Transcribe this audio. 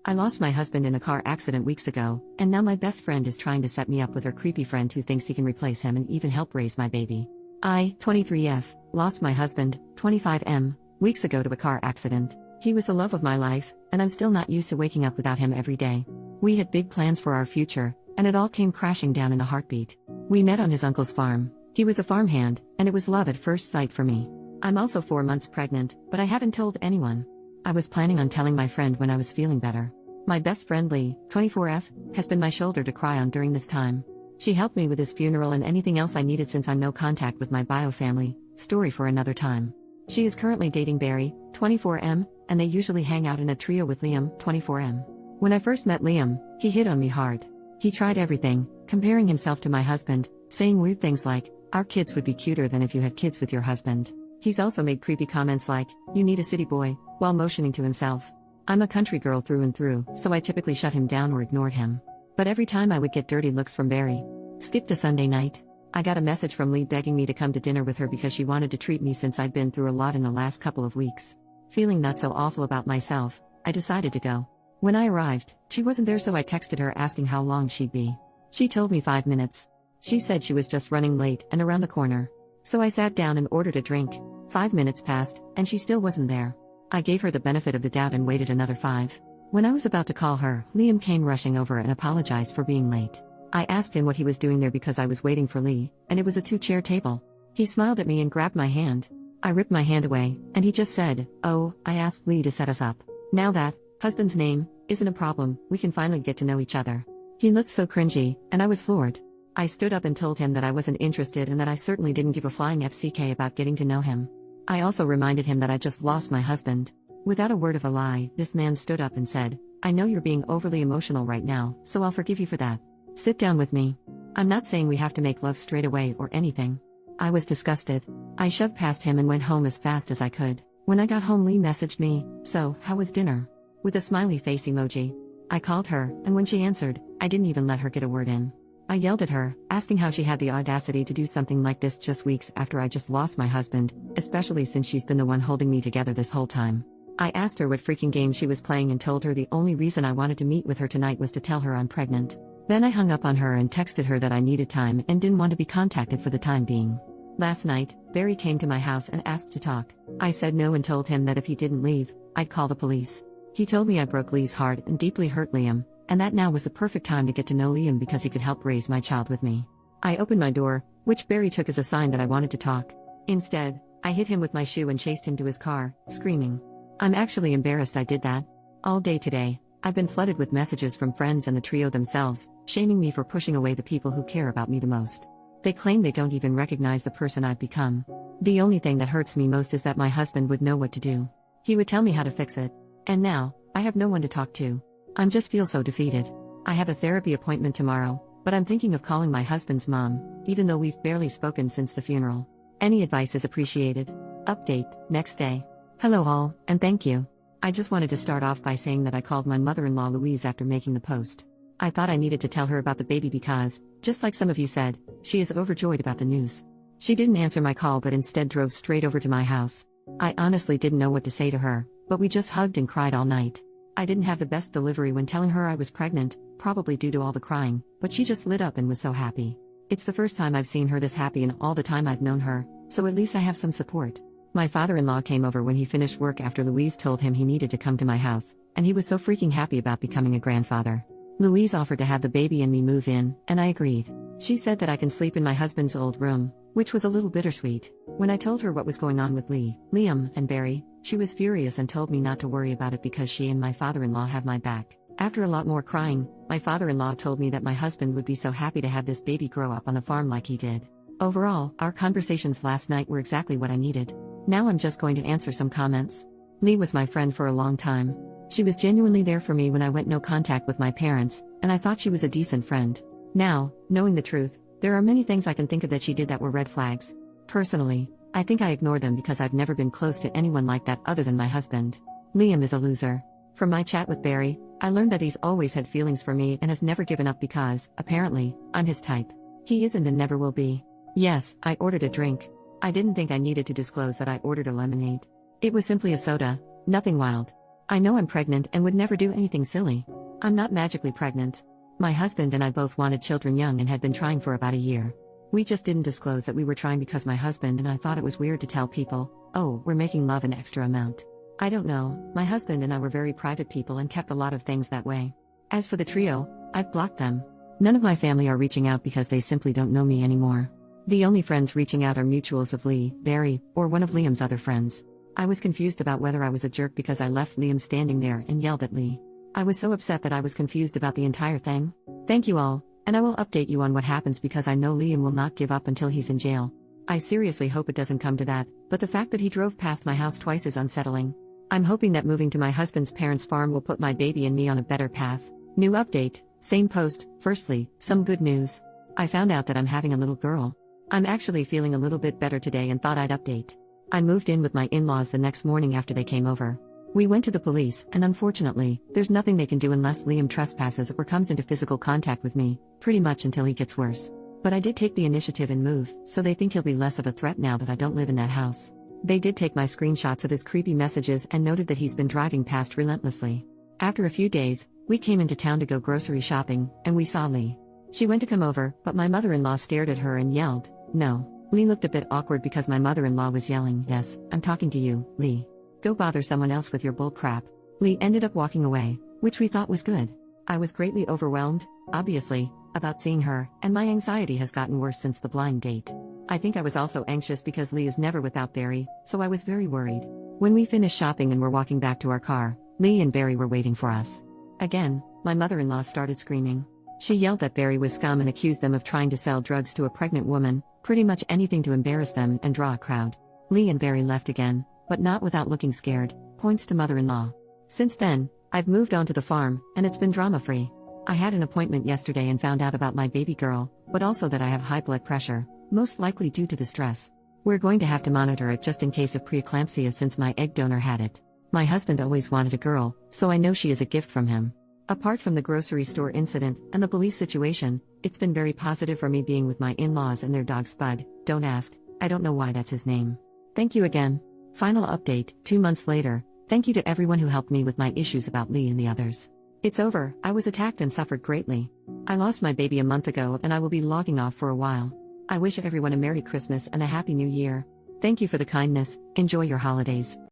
I lost my husband in a car accident weeks ago, and now my best friend is trying to set me up with her creepy friend who thinks he can replace him and even help raise my baby. I, 23F, lost my husband, 25M, weeks ago to a car accident. He was the love of my life, and I'm still not used to waking up without him every day. We had big plans for our future, and it all came crashing down in a heartbeat. We met on his uncle's farm. He was a farmhand, and it was love at first sight for me. I'm also 4 months pregnant, but I haven't told anyone. I was planning on telling my friend when I was feeling better. My best friend Lee, 24F, has been my shoulder to cry on during this time. She helped me with his funeral and anything else I needed since I'm no contact with my bio family, story for another time. She is currently dating Barry, 24M, and they usually hang out in a trio with Liam, 24M. When I first met Liam, he hit on me hard. He tried everything, comparing himself to my husband, saying weird things like, "Our kids would be cuter than if you had kids with your husband." He's also made creepy comments like, "You need a city boy," while motioning to himself. I'm a country girl through and through, so I typically shut him down or ignored him. But every time I would get dirty looks from Barry. Skip to Sunday night. I got a message from Lee begging me to come to dinner with her because she wanted to treat me since I'd been through a lot in the last couple of weeks. Feeling not so awful about myself, I decided to go. When I arrived, she wasn't there, so I texted her asking how long she'd be. She told me 5 minutes. She said she was just running late and around the corner. So I sat down and ordered a drink. 5 minutes passed, and she still wasn't there. I gave her the benefit of the doubt and waited another 5. When I was about to call her, Liam came rushing over and apologized for being late. I asked him what he was doing there because I was waiting for Lee, and it was a 2-chair table. He smiled at me and grabbed my hand. I ripped my hand away, and he just said, "Oh, I asked Lee to set us up. Now that husband's name isn't a problem, we can finally get to know each other." He looked so cringy, and I was floored. I stood up and told him that I wasn't interested and that I certainly didn't give a flying FCK about getting to know him. I also reminded him that I just lost my husband. Without a word of a lie, this man stood up and said, "I know you're being overly emotional right now, so I'll forgive you for that. Sit down with me. I'm not saying we have to make love straight away or anything." I was disgusted. I shoved past him and went home as fast as I could. When I got home, Lee messaged me, "So, how was dinner?" with a smiley face emoji. I called her, and when she answered, I didn't even let her get a word in. I yelled at her, asking how she had the audacity to do something like this just weeks after I just lost my husband, especially since she's been the one holding me together this whole time. I asked her what freaking game she was playing and told her the only reason I wanted to meet with her tonight was to tell her I'm pregnant. Then I hung up on her and texted her that I needed time and didn't want to be contacted for the time being. Last night, Barry came to my house and asked to talk. I said no and told him that if he didn't leave, I'd call the police. He told me I broke Lee's heart and deeply hurt Liam, and that now was the perfect time to get to know Liam because he could help raise my child with me. I opened my door, which Barry took as a sign that I wanted to talk. Instead, I hit him with my shoe and chased him to his car, screaming. I'm actually embarrassed I did that. All day today, I've been flooded with messages from friends and the trio themselves, shaming me for pushing away the people who care about me the most. They claim they don't even recognize the person I've become. The only thing that hurts me most is that my husband would know what to do. He would tell me how to fix it. And now, I have no one to talk to. I just feel so defeated. I have a therapy appointment tomorrow, but I'm thinking of calling my husband's mom, even though we've barely spoken since the funeral. Any advice is appreciated. Update, next day. Hello all, and thank you. I just wanted to start off by saying that I called my mother-in-law Louise after making the post. I thought I needed to tell her about the baby because, just like some of you said, she is overjoyed about the news. She didn't answer my call but instead drove straight over to my house. I honestly didn't know what to say to her, but we just hugged and cried all night. I didn't have the best delivery when telling her I was pregnant, probably due to all the crying, but she just lit up and was so happy. It's the first time I've seen her this happy in all the time I've known her, so at least I have some support. My father-in-law came over when he finished work after Louise told him he needed to come to my house, and he was so freaking happy about becoming a grandfather. Louise offered to have the baby and me move in, and I agreed. She said that I can sleep in my husband's old room, which was a little bittersweet. When I told her what was going on with Lee, Liam, and Barry, she was furious and told me not to worry about it because she and my father-in-law have my back. After a lot more crying, my father-in-law told me that my husband would be so happy to have this baby grow up on the farm like he did. Overall, our conversations last night were exactly what I needed. Now I'm just going to answer some comments. Lee was my friend for a long time. She was genuinely there for me when I went no contact with my parents, and I thought she was a decent friend. Now, knowing the truth, there are many things I can think of that she did that were red flags. Personally, I think I ignored them because I've never been close to anyone like that other than my husband. Liam is a loser. From my chat with Barry, I learned that he's always had feelings for me and has never given up because, apparently, I'm his type. He isn't and never will be. Yes, I ordered a drink. I didn't think I needed to disclose that I ordered a lemonade. It was simply a soda, nothing wild. I know I'm pregnant and would never do anything silly. I'm not magically pregnant. My husband and I both wanted children young and had been trying for about a year. We just didn't disclose that we were trying because my husband and I thought it was weird to tell people, oh, we're making love an extra amount. I don't know, my husband and I were very private people and kept a lot of things that way. As for the trio, I've blocked them. None of my family are reaching out because they simply don't know me anymore. The only friends reaching out are mutuals of Lee, Barry, or one of Liam's other friends. I was confused about whether I was a jerk because I left Liam standing there and yelled at Lee. I was so upset that I was confused about the entire thing. Thank you all, and I will update you on what happens because I know Liam will not give up until he's in jail. I seriously hope it doesn't come to that, but the fact that he drove past my house twice is unsettling. I'm hoping that moving to my husband's parents' farm will put my baby and me on a better path. New update, same post. Firstly, some good news. I found out that I'm having a little girl. I'm actually feeling a little bit better today and thought I'd update. I moved in with my in-laws the next morning after they came over. We went to the police, and unfortunately, there's nothing they can do unless Liam trespasses or comes into physical contact with me, pretty much until he gets worse. But I did take the initiative and move, so they think he'll be less of a threat now that I don't live in that house. They did take my screenshots of his creepy messages and noted that he's been driving past relentlessly. After a few days, we came into town to go grocery shopping, and we saw Lee. She went to come over, but my mother-in-law stared at her and yelled, "No." Lee looked a bit awkward because my mother-in-law was yelling, "Yes, I'm talking to you, Lee. Go bother someone else with your bull crap." Lee ended up walking away, which we thought was good. I was greatly overwhelmed, obviously, about seeing her, and my anxiety has gotten worse since the blind date. I think I was also anxious because Lee is never without Barry, so I was very worried. When we finished shopping and were walking back to our car, Lee and Barry were waiting for us. Again, my mother-in-law started screaming. She yelled that Barry was scum and accused them of trying to sell drugs to a pregnant woman, pretty much anything to embarrass them and draw a crowd. Lee and Barry left again, but not without looking scared, points to mother-in-law. Since then, I've moved on to the farm, and it's been drama-free. I had an appointment yesterday and found out about my baby girl, but also that I have high blood pressure, most likely due to the stress. We're going to have to monitor it just in case of preeclampsia since my egg donor had it. My husband always wanted a girl, so I know she is a gift from him. Apart from the grocery store incident and the police situation, it's been very positive for me being with my in-laws and their dog Spud. Don't ask, I don't know why that's his name. Thank you again. Final update, 2 months later, thank you to everyone who helped me with my issues about Lee and the others. It's over, I was attacked and suffered greatly. I lost my baby a month ago and I will be logging off for a while. I wish everyone a Merry Christmas and a Happy New Year. Thank you for the kindness, enjoy your holidays.